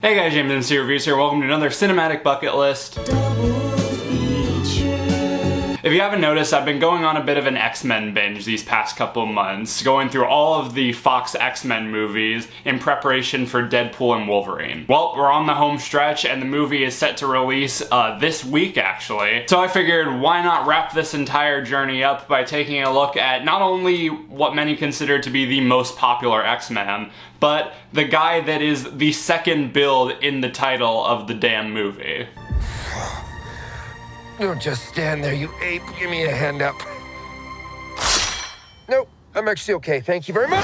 Hey guys, JamesMCD's Reviews here. Welcome to another cinematic bucket list. If you haven't noticed, I've been going on a bit of an X-Men binge these past couple months, going through all of the Fox X-Men movies in preparation for Deadpool and Wolverine. Well, we're on the home stretch and the movie is set to release this week actually. So I figured why not wrap this entire journey up by taking a look at not only what many consider to be the most popular X-Men, but the guy that is the second build in the title of the damn movie. Don't just stand there, you ape. Give me a hand up. Nope, I'm actually okay. Thank you very much.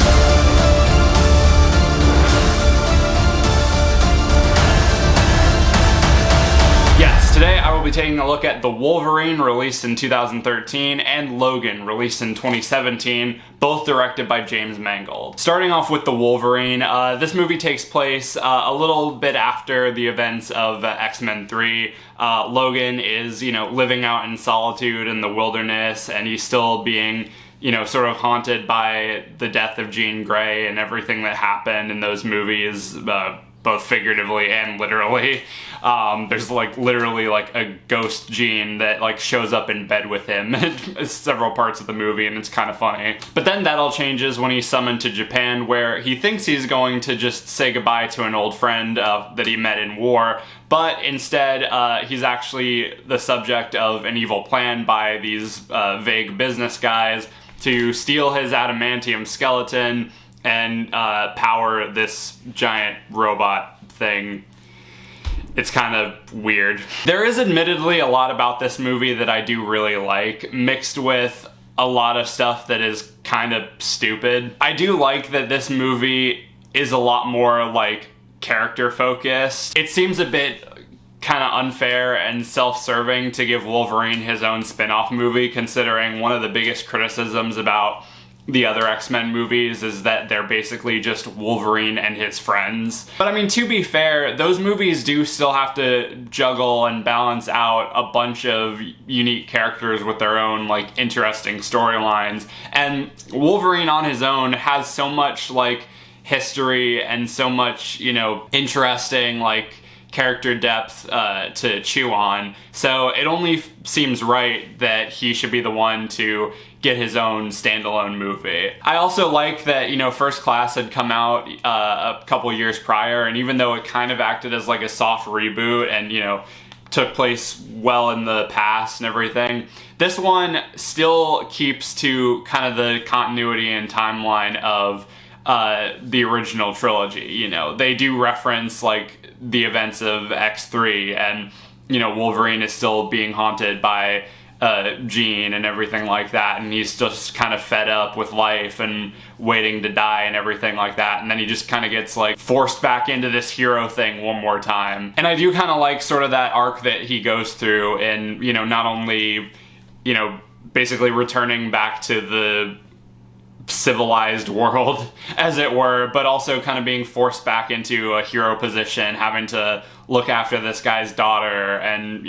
Yes, today I will be taking a look at the Wolverine, released in 2013, and Logan, released in 2017, both directed by James Mangold. Starting off with the Wolverine, this movie takes place a little bit after the events of X-Men 3. Logan is, living out in solitude in the wilderness, and he's still being, sort of haunted by the death of Jean Grey and everything that happened in those movies, both figuratively and literally. There's literally a ghost Jean that shows up in bed with him in several parts of the movie, and it's kind of funny. But then that all changes when he's summoned to Japan, where he thinks he's going to just say goodbye to an old friend that he met in war, but instead he's actually the subject of an evil plan by these vague business guys to steal his adamantium skeleton and power this giant robot thing. It's kind of weird. There is admittedly a lot about this movie that I do really like, mixed with a lot of stuff that is kind of stupid. I do like that this movie is a lot more character focused. It seems a bit kind of unfair and self-serving to give Wolverine his own spin-off movie, considering one of the biggest criticisms about the other X-Men movies is that they're basically just Wolverine and his friends. But I mean, to be fair, those movies do still have to juggle and balance out a bunch of unique characters with their own interesting storylines. And Wolverine on his own has so much history and so much, interesting character depth to chew on. So it only seems right that he should be the one to get his own standalone movie. I also like that, First Class had come out a couple years prior, and even though it kind of acted as a soft reboot and, took place well in the past and everything, this one still keeps to kind of the continuity and timeline of the original trilogy. They do reference the events of X3, and Wolverine is still being haunted by Jean and everything like that, and he's just kind of fed up with life and waiting to die and everything like that, and then he just kind of gets forced back into this hero thing one more time. And I do kind of like sort of that arc that he goes through, and not only basically returning back to the civilized world, as it were, but also kind of being forced back into a hero position, having to look after this guy's daughter and,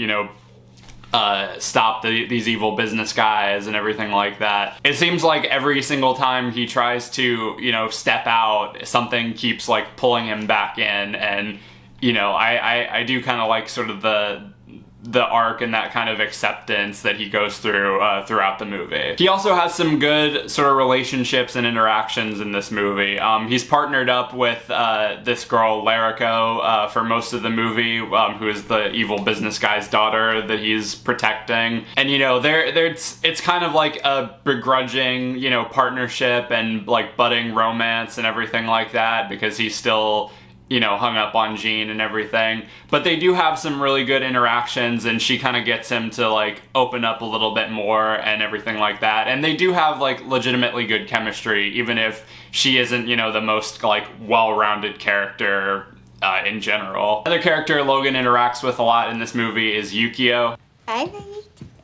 stop these evil business guys and everything like that. It seems like every single time he tries to, step out, something keeps pulling him back in, and, I do kind of like sort of the arc and that kind of acceptance that he goes through throughout the movie. He also has some good sort of relationships and interactions in this movie. He's partnered up with this girl, Larico, for most of the movie, who is the evil business guy's daughter that he's protecting. And, it's kind of like a begrudging, partnership and budding romance and everything like that, because he's still hung up on Jean and everything. But they do have some really good interactions, and she kind of gets him to open up a little bit more and everything like that. And they do have legitimately good chemistry, even if she isn't, the most well-rounded character in general. Another character Logan interacts with a lot in this movie is Yukio. Hi.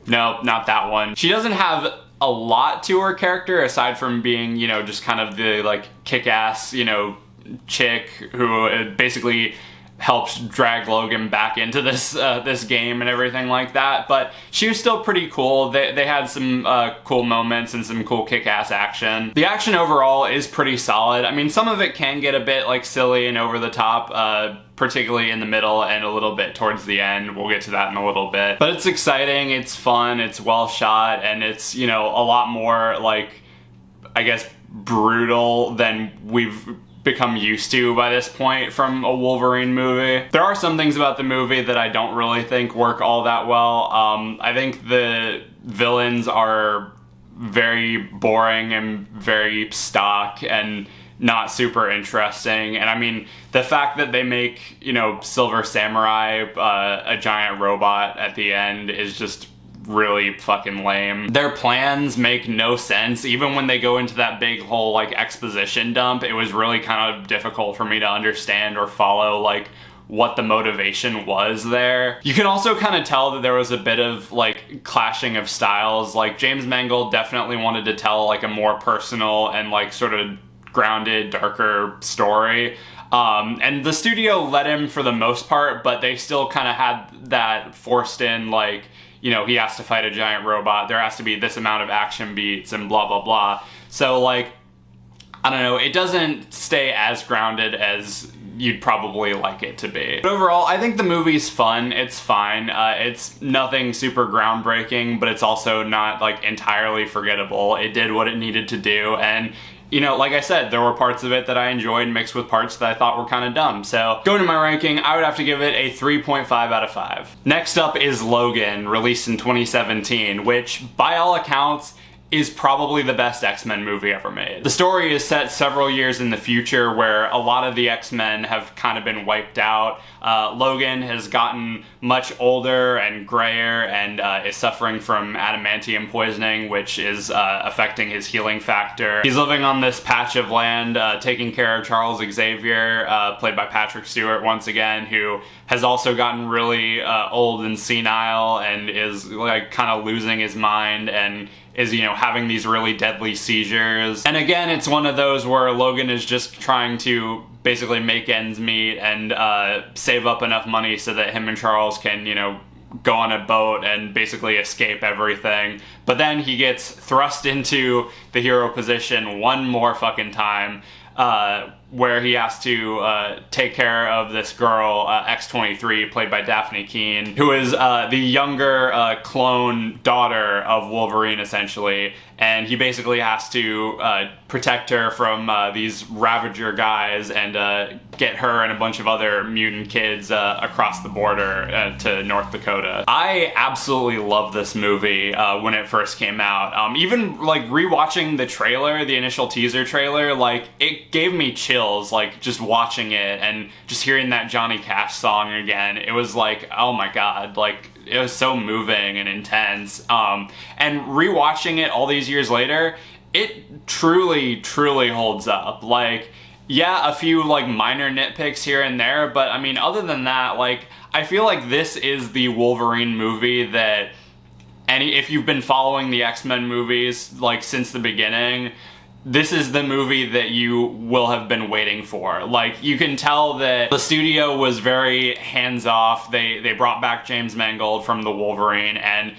No, not that one. She doesn't have a lot to her character aside from being, just kind of the kick-ass, chick who basically helps drag Logan back into this game and everything like that, but she was still pretty cool. They had some cool moments and some cool kick-ass action. The action overall is pretty solid. I mean, some of it can get a bit like silly and over the top, particularly in the middle and a little bit towards the end. We'll get to that in a little bit. But it's exciting, it's fun, it's well shot, and it's, you know, a lot more like, I guess, brutal than we've become used to by this point from a Wolverine movie. There are some things about the movie that I don't really think work all that well. I think the villains are very boring and very stock and not super interesting. And I mean, the fact that they make, you know, Silver Samurai a giant robot at the end is just really fucking lame. Their plans make no sense. Even when they go into that big whole like exposition dump, it was really kind of difficult for me to understand or follow like what the motivation was there. You can also kind of tell that there was a bit of like clashing of styles. Like James Mangold definitely wanted to tell like a more personal and like sort of grounded, darker story. And the studio let him for the most part, but they still kind of had that forced in like, you know, he has to fight a giant robot, there has to be this amount of action beats and blah, blah, blah. So, like, I don't know, it doesn't stay as grounded as you'd probably like it to be. But overall, I think the movie's fun, it's fine. It's nothing super groundbreaking, but it's also not, like, entirely forgettable. It did what it needed to do, and you know, like I said, there were parts of it that I enjoyed mixed with parts that I thought were kind of dumb. So, going to my ranking, I would have to give it a 3.5 out of 5. Next up is Logan, released in 2017, which, by all accounts, is probably the best X-Men movie ever made. The story is set several years in the future where a lot of the X-Men have kind of been wiped out. Logan has gotten much older and grayer and is suffering from adamantium poisoning, which is affecting his healing factor. He's living on this patch of land, taking care of Charles Xavier, played by Patrick Stewart once again, who has also gotten really old and senile and is like kind of losing his mind and is, you know, having these really deadly seizures. And again, it's one of those where Logan is just trying to basically make ends meet and save up enough money so that him and Charles can, you know, go on a boat and basically escape everything. But then he gets thrust into the hero position one more fucking time, where he has to take care of this girl, X-23, played by Daphne Keane, who is the younger clone daughter of Wolverine, essentially, and he basically has to protect her from these Ravager guys and get her and a bunch of other mutant kids across the border to North Dakota. I absolutely love this movie when it first came out. Even like rewatching the trailer, the initial teaser trailer, like it gave me chills, like just watching it and just hearing that Johnny Cash song again. It was like, oh my god, like it was so moving and intense. And rewatching it all these years later, it truly, truly holds up. Like, yeah, a few like minor nitpicks here and there, but I mean, other than that, like, I feel like this is the Wolverine movie that if you've been following the X-Men movies like since the beginning, this is the movie that you will have been waiting for. Like, you can tell that the studio was very hands-off. They brought back James Mangold from the Wolverine, and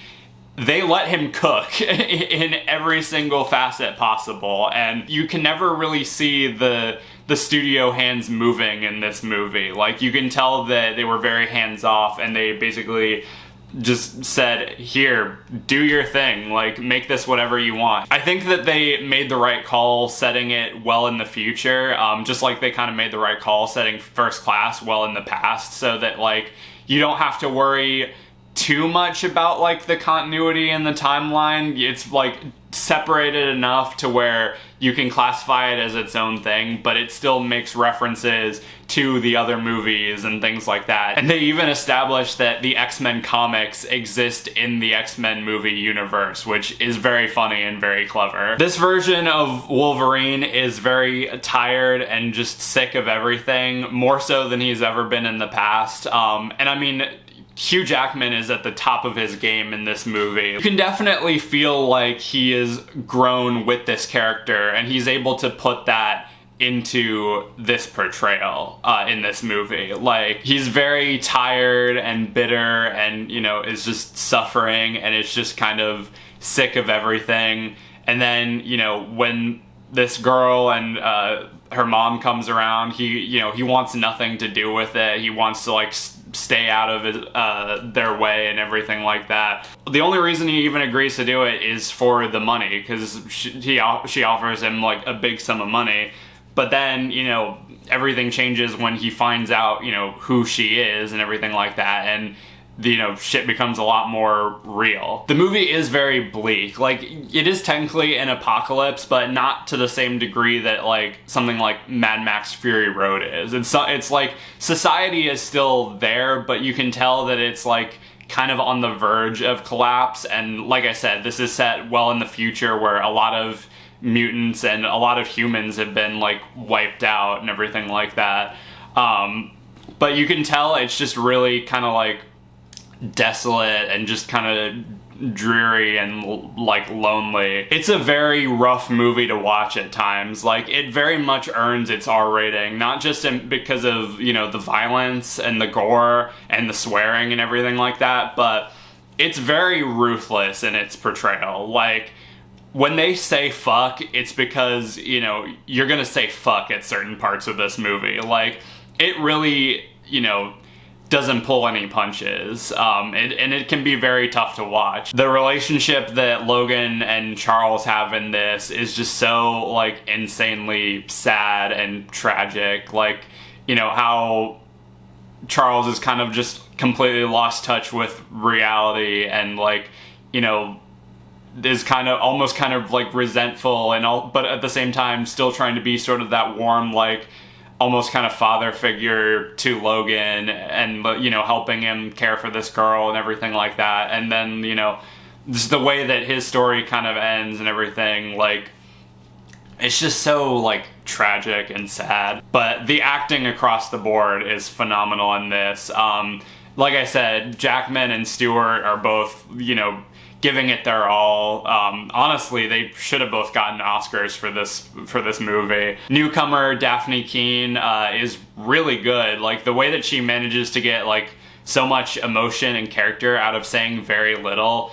they let him cook in every single facet possible. And you can never really see the studio hands moving in this movie. Like, you can tell that they were very hands-off, and they basically just said, here, do your thing, like, make this whatever you want. I think that they made the right call setting it well in the future, just like they kind of made the right call setting First Class well in the past, so that, like, you don't have to worry too much about, like, the continuity and the timeline. It's, like, separated enough to where you can classify it as its own thing, but it still makes references to the other movies and things like that. And they even established that the X-Men comics exist in the X-Men movie universe, which is very funny and very clever. This version of Wolverine is very tired and just sick of everything, more so than he's ever been in the past. And I mean, Hugh Jackman is at the top of his game in this movie. You can definitely feel like he is grown with this character, and he's able to put that into this portrayal in this movie. Like, he's very tired and bitter and, you know, is just suffering and is just kind of sick of everything. And then, you know, when this girl and her mom comes around, he wants nothing to do with it. He wants to, like, stay out of their way and everything like that. The only reason he even agrees to do it is for the money, because she offers him, like, a big sum of money. But then, you know, everything changes when he finds out, you know, who she is and everything like that, and, you know, shit becomes a lot more real. The movie is very bleak. Like, it is technically an apocalypse, but not to the same degree that, like, something like Mad Max Fury Road is. It's like, society is still there, but you can tell that it's, like, kind of on the verge of collapse. And like I said, this is set well in the future, where a lot of mutants and a lot of humans have been, like, wiped out and everything like that. But you can tell it's just really kind of, like, desolate and just kind of dreary and, like, lonely. It's a very rough movie to watch at times. Like, it very much earns its R rating, not just because of, you know, the violence and the gore and the swearing and everything like that, but it's very ruthless in its portrayal. Like, when they say fuck, it's because, you know, you're gonna say fuck at certain parts of this movie. Like, it really, you know, doesn't pull any punches, and it can be very tough to watch. The relationship that Logan and Charles have in this is just so, like, insanely sad and tragic. Like, you know, how Charles is kind of just completely lost touch with reality and, like, you know, is kind of almost kind of, like, resentful and all, but at the same time still trying to be sort of that warm, like, almost kind of father figure to Logan, and, you know, helping him care for this girl and everything like that. And then, you know, just the way that his story kind of ends and everything, like, it's just so, like, tragic and sad. But the acting across the board is phenomenal in this. Like I said, Jackman and Stewart are both, you know, giving it their all. Honestly, they should have both gotten Oscars for this movie. Newcomer Daphne Keane is really good. Like, the way that she manages to get, like, so much emotion and character out of saying very little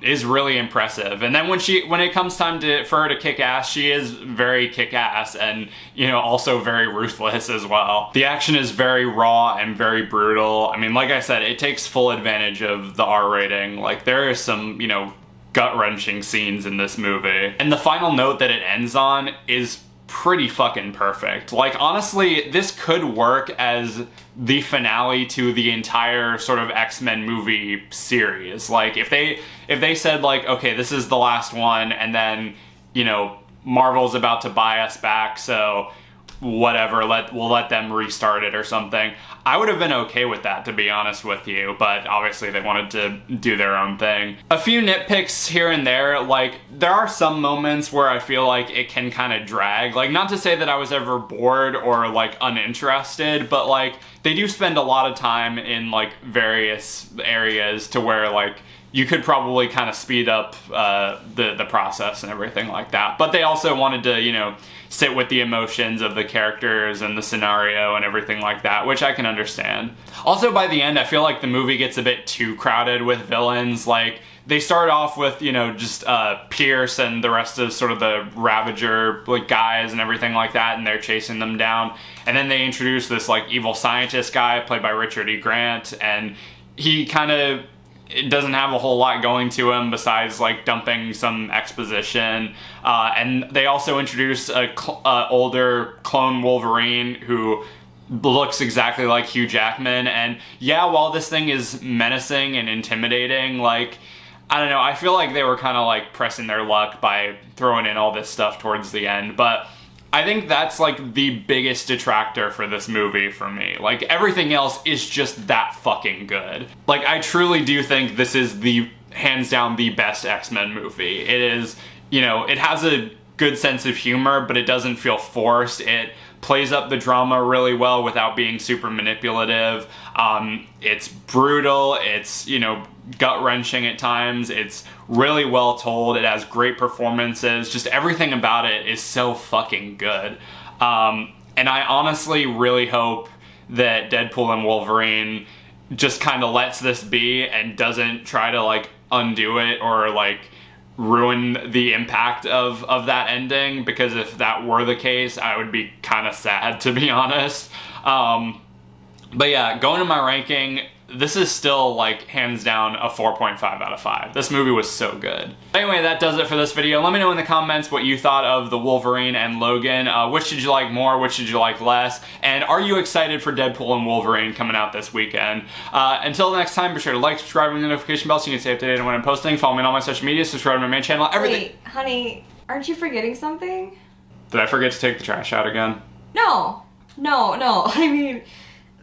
is really impressive. And then when it comes time for her to kick ass, she is very kick ass, and, you know, also very ruthless as well. The action is very raw and very brutal. I mean, like I said, it takes full advantage of the R rating. Like, there is some, you know, gut-wrenching scenes in this movie. And the final note that it ends on is pretty fucking perfect. Like, honestly, this could work as the finale to the entire sort of X-Men movie series. Like, if they said, like, okay, this is the last one, and then, you know, Marvel's about to buy us back, so whatever, we'll let them restart it or something, I would have been okay with that, to be honest with you, but obviously they wanted to do their own thing. A few nitpicks here and there. Like, there are some moments where I feel like it can kind of drag. Like, not to say that I was ever bored or, like, uninterested, but, like, they do spend a lot of time in, like, various areas to where, like, you could probably kind of speed up the process and everything like that. But they also wanted to, you know, sit with the emotions of the characters and the scenario and everything like that, which I can understand. Also, by the end, I feel like the movie gets a bit too crowded with villains. Like, they start off with, you know, just Pierce and the rest of sort of the Ravager, like, guys and everything like that, and they're chasing them down. And then they introduce this, like, evil scientist guy played by Richard E. Grant, and he kind of, it doesn't have a whole lot going to him besides, like, dumping some exposition. And they also introduce a older clone Wolverine who looks exactly like Hugh Jackman. And yeah, while this thing is menacing and intimidating, like, I don't know, I feel like they were kind of, like, pressing their luck by throwing in all this stuff towards the end. But I think that's, like, the biggest detractor for this movie for me. Like, everything else is just that fucking good. Like, I truly do think this is the, hands down, the best X-Men movie. It is, you know, it has a good sense of humor, but it doesn't feel forced. It plays up the drama really well without being super manipulative. It's brutal. It's, you know, gut-wrenching at times. It's really well told. It has great performances. Just everything about it is so fucking good. And I honestly really hope that Deadpool and Wolverine just kind of lets this be and doesn't try to like undo it or like ruin the impact of that ending, because if that were the case, I would be kind of sad, to be honest. But yeah, going to my ranking, this is still like hands down a 4.5 out of 5. This movie was so good. Anyway, that does it for this video. Let me know in the comments what you thought of the Wolverine and Logan. Which did you like more? Which did you like less? And are you excited for Deadpool and Wolverine coming out this weekend? Until next time, be sure to like, subscribe, and the notification bell so you can stay updated when I'm posting. Follow me on all my social media, subscribe to my main channel, everything. Wait, honey, aren't you forgetting something? Did I forget to take the trash out again? No. I mean,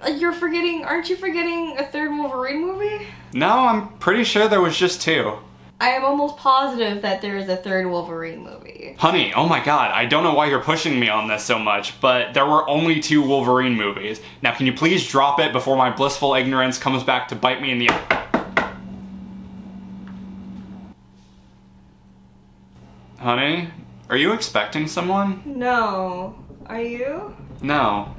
aren't you forgetting a third Wolverine movie? No, I'm pretty sure there was just 2. I am almost positive that there is a third Wolverine movie. Honey, oh my god, I don't know why you're pushing me on this so much, but there were only 2 Wolverine movies. Now can you please drop it before my blissful ignorance comes back to bite me in the... Honey, are you expecting someone? No. Are you? No.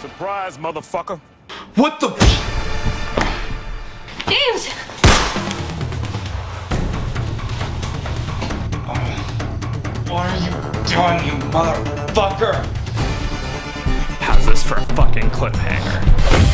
Surprise, motherfucker. What the... James! What are you doing, you motherfucker? How's this for a fucking cliffhanger?